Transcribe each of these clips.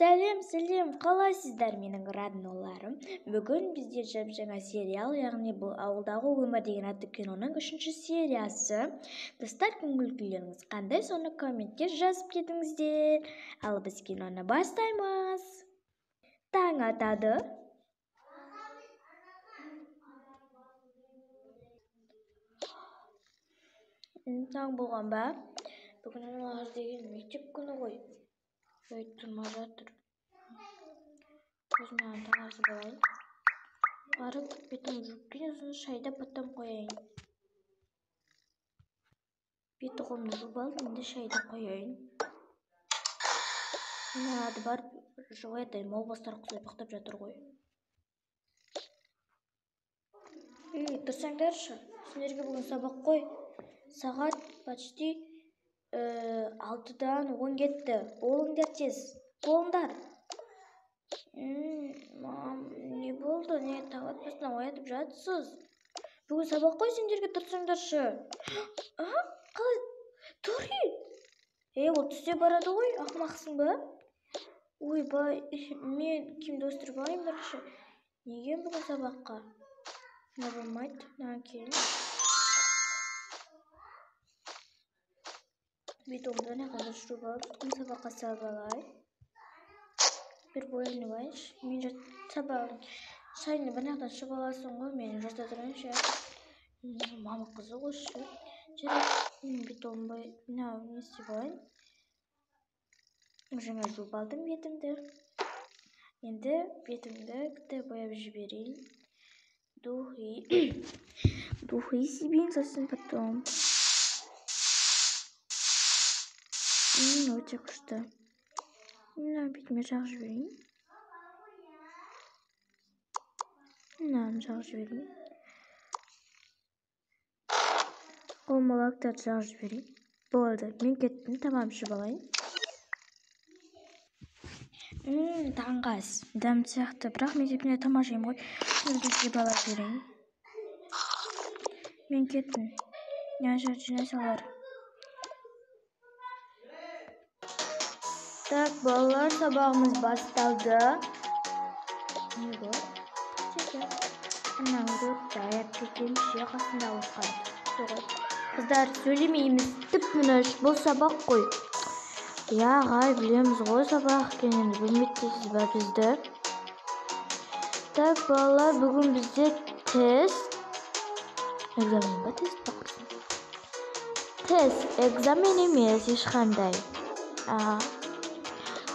Сәлем, қалайсыздар менің родноларым? Бүгін бізде жаңа сериал, яғни бұл ауылдағы өмір деген атты киноның 3-ші сериясы. Достар, көңіл-күйлеріңіз қандай? Соны комментке жазып кетіңіздер. Ал біз киноны бастаймыз. Таң атады. Таң болған ба? Бүгін аналар деген мектеп күні ғой. Тұрма жатыр. Көзімнен таңасы болайын. Барып бетім жуып сосын шайды потом қояйын. Беті қолымды жуып алдым, енді шайды қояйын. Надо барып жуайтайын, маубастар құсап ұйықтап жатыр ғой. Тұрсаңдаршы, сендерге бүгін сабақ қой. Сағат почти 6-дан 10 кетті. Болыңдар тез. Болыңдар. Мам, не болды? Не таң атпастан оятып жатсыз? Бүгін сабақ қой, сендерге тұрсаңдаршы. Қалай? Тұри! Ол түсте барады ғой, ақымақсың ба? Ойбай, мен кімді өстіріп алайын бірінші? Неге бүгін сабаққа? Не болмайды, кейін. Бетімді нақада жүріп алып, сабаққа салып алайын. Bir boyunu var. Мен sabah шайны банақтан ішіп аласың ғой, мен жаста тұрайын ше. Мама қызы ғой ше. Жарайды, бетім не істеп алайын. Жаңа жуып алдым бетімді. Енді бетімді бояп жіберейін. Духи себейін, сосын потом. Өте күшті. Бетіме жағып жіберейін. Жағып жіберейін. Қолыма лактарды жағып жіберейін. Болды, мен кеттім, тамам ішіп алайын. Таңғы ас. Дәм сияқты, бірақ мектепте тамақ жеймін ғой. Өзді жеп ала берейін. Мен кеттім. Жинай салар. Так, балалар, сабағымыз басталды. Не бұл? Үрді аяп кетейін, қасында ауысқады. Қыздар, сөйлемейміз, тіп мұныш, бұл сабақ қой. Ағай, білеміз ғой сабақ екенін, білмейсіз ба бізді? Так, балалар, бүгін бізде тест. Экзамен ба, тест бақырсын? Тест, экзамен емес, ешқандай.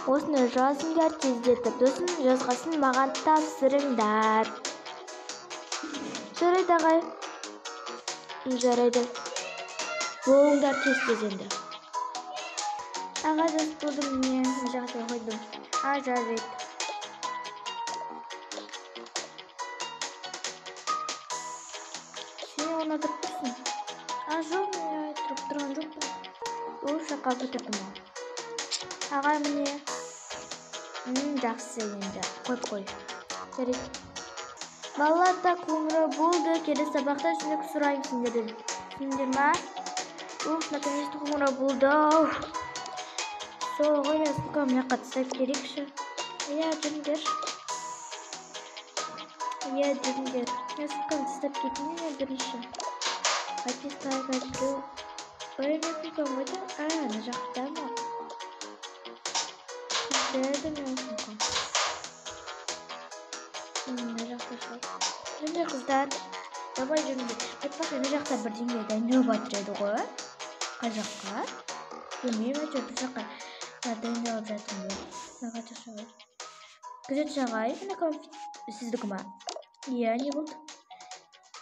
Осыны жазыңдар тездетіп, сосын жазғасын маған тапсырыңдар. Жарайды ағай. Жарайды. Болыңдар тез енді. Аға жазып болдым, мен жақсы қойдым. Жарайды. Сен оны тұрып тұрсың? Жоқ, мен тұрып тұрған жоқпын. Ол шақа көтердім. Ағай міне. Жақсы енді. Қой. Жарайды. Балалар, так өмірі болды. Келесі сабақта түсінік сұрайын сендерден. Түсіндер ма? Наконец-то өмірі болды. Сол ғой, мен сұлқам не қатысап керекші. Жүріңдер. Жүріңдер. Мен сұлқам тістап кетейін бірінші. Қайтып біреу. Ой, мен сұлқам ойда. Ана жақта ма? Жүрді мен сұлқам. Жүріңдер қыздар. Давай жүріңдер. Айтпақ ені жақта бірдеңе дайындау батыреді ғой. Қай жаққа? Білмеймін, әйтеуір бір жаққа дайындалып жатырмын ғой. Наға жақшағай. Күзет жағай, сіздікі ма? Не болды?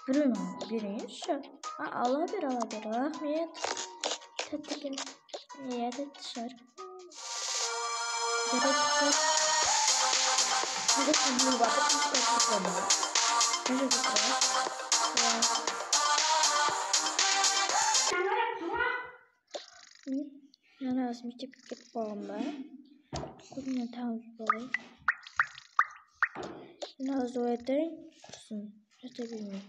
Біреуін берейінші. Ала бер. Рахмет. Тәтті екен. Тәтті шығар. Жарайды. Күзет не батыр? Аз мектепке кетіп қалған ба? Көзімнен таңып болайын. Аз оятайын. Құрсын. Жата бермей.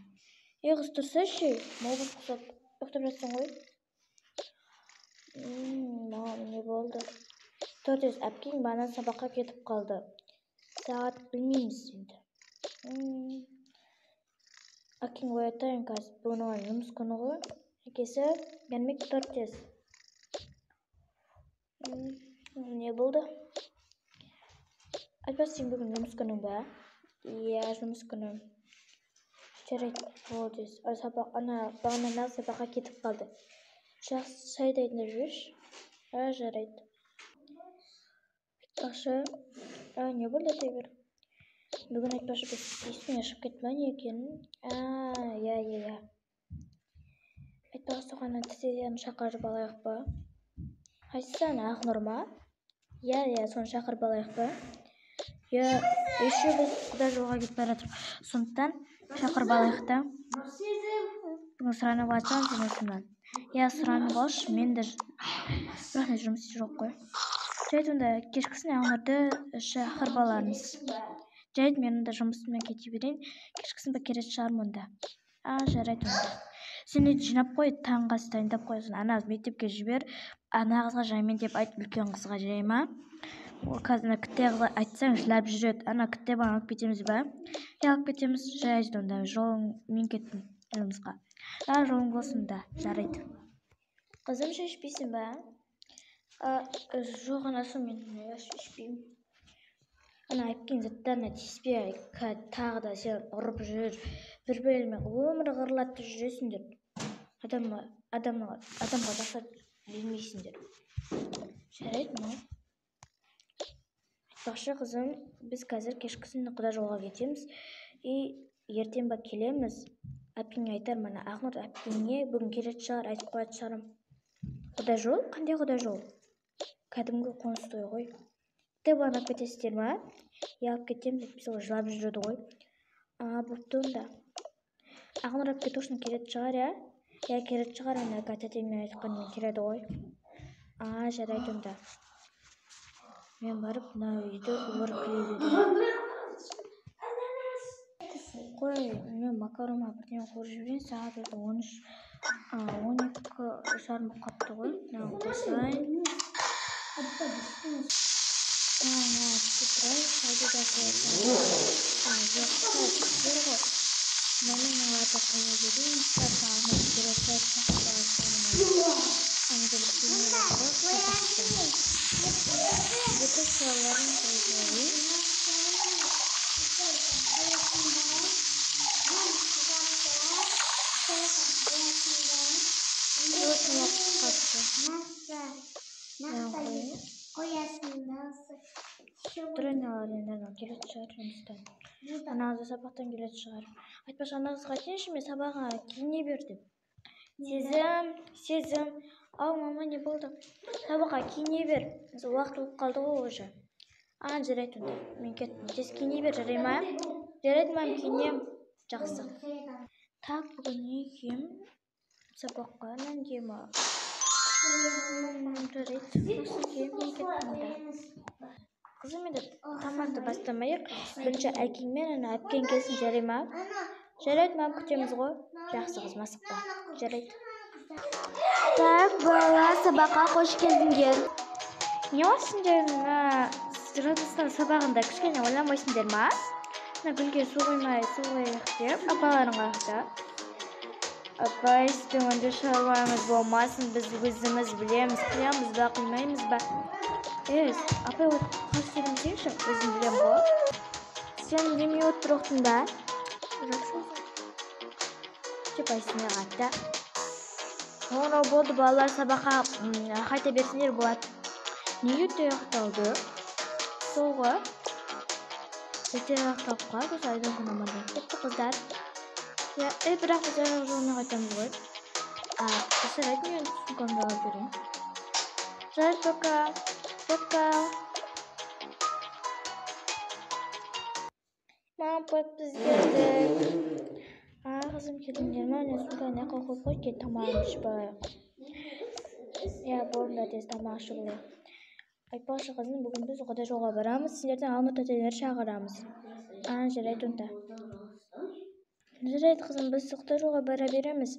Қыз тұрса ше, маубас құсап ұйықтап жатсың ғой. Мам, не болды? 400 әпкең бана сабаққа кетіп қалды. Сағат білмейміз енді. Әкең оятайын қазір. Бүгін оған жұмыс күні ғой. Әкесі gelmek 400. Не болды? Айтпас сен бүгін жұмыс күнің ба? Иә, жұмыс күнім. Жарайды, болды. Ана бағана сабаққа кетіп қалды. Жақсы шайды айдынып жүрші. Жарайды. Айтпақшы, не болды дей бер. Бүгін айтпақшы біз есімнен шығып кетті ма не екенін? Иә. Айтпақшы соған тізеден шақырып алайық ба? Қайсысы Ақнұр ма? Иә, соны шақырып алайық ба? Иә, еще біз құда жолға кетіп бара жатырмыз. Сондықтан шақырып алайық та. Бүгін сұранып алсам жұмысымнан. Иә, сұранып алшы, мен де бірақ не жұмыс жоқ қой. Жайды онда кешкісін Ақнұрды шақырып алармыз. Жайды мен онда жұмысымнан кете берейін. Кешкісін келетін шығармын онда. Жарайды онда. Сен жинап қой, таңғы ас дайындап қойсын. Ана мектепке жібер, ана қызға жаймен деп айт, үлкен қызға жай ма? Қазір кітте қызға айтсаң жылап жүреді. Ана кітте бана алып кетеміз ба? Алып кетеміз, жарайды онда. Жолың мен кеттім жұмысқа. Жолың болсын да, жарайды. Қызым шешпейсің ба? Жоқ, анасы мен шешпеймін. Ана әпкең заттарына тиіспей, тағы да сен ұрып жүр. Бір-бірімен өмірі қырлатып жүресіңдер. Адамға жақсы бермейсіңдер. Жарайды ма? Айтпақшы қызым, біз қазір кешкісін құда жолға кетеміз. Ертең ба келеміз. Әпкеңе айтар мана Ақнұр әпкеңе бүгін келетін шығар, айтып қоятын шығарым. Құда жол? Қандай құда жол? Кәдімгі қоныс той ғой. Кітап алып кетесіздер ма? Алып кетеміз, біз ол жылап жүреді ғой. Бопты онда. Ақнұр әпке точно келетін шығар, иә? Иә, келетін шығар, ана тәтеңмен айтқанмен келеді ғой. Жарайды онда. Мен барып, мына үйді орып келеді. Қой, мен макарома бірден қорып жіберейін, сағат 13 12 жарым қапты ғой. Қосайын. Тренерлерінен келетін шығар жұмыстан. Ана қызы сабақтан келетін шығар. Айтпашы, ана қызға айтайыншы, мен сабаққа киіне бер деп. Сезім. Мама, не болды? Сабаққа киіне бер. Уақыт болып қалды ғой уже. Жарайды онда. Мен кеттім. Тез киіне бер, жарай ма? Жарайды, мам, киінем. Жақсы. Так, бүгін не кием? Сабаққа мен кием. Жарайды. Осы кием, мен кеттім онда. Қызым, енді тамақты бастамайық. Бірінші әкеңмен әпкең келсін, жарай ма? Жарайды, мам, күтеміз ғой. Жақсы қыз, масықпа. Жарайды. Так, бала, сабаққа қош келдіңдер. Не olsunдар? Радостан сабағында кішкене ойламайсыңдар ма? Гүлге су құймай, су қояйық деп, апаларың қақта. Апай, сіздің онда шаруаңыз болмасын, біз өзіміз білеміз, құямыз ба, құймаймыз ба? Апай, қарсы келмесеңші, өзім білем ғой. Сен демей отырықтың ба? Деп айсыне қатта. Оны болды, балалар сабаққа қайта берсіңдер болады. Неге тұяқталды? Соғы. Тұяқталып қой, біз айдың күн амандан кетті қыздар. Бірақ біз аяқ жолымен қайтамыз ғой. Жарайды, мен сумкамды алып берейін. Жарайды, пока. Мам, пап, біз келдік. Қызым, келдіңдер ма? Сумканы қойып қой, кет тамағын ішіп алайық. Болыңдар, тез тамақ ішіп алайық. Айтпақшы қызым, бүгін біз құда жолға барамыз, сендерден Ақнұр тәтелер шақырамыз. Жарайды онда. Жарайды қызым, біз құда жолға бара береміз.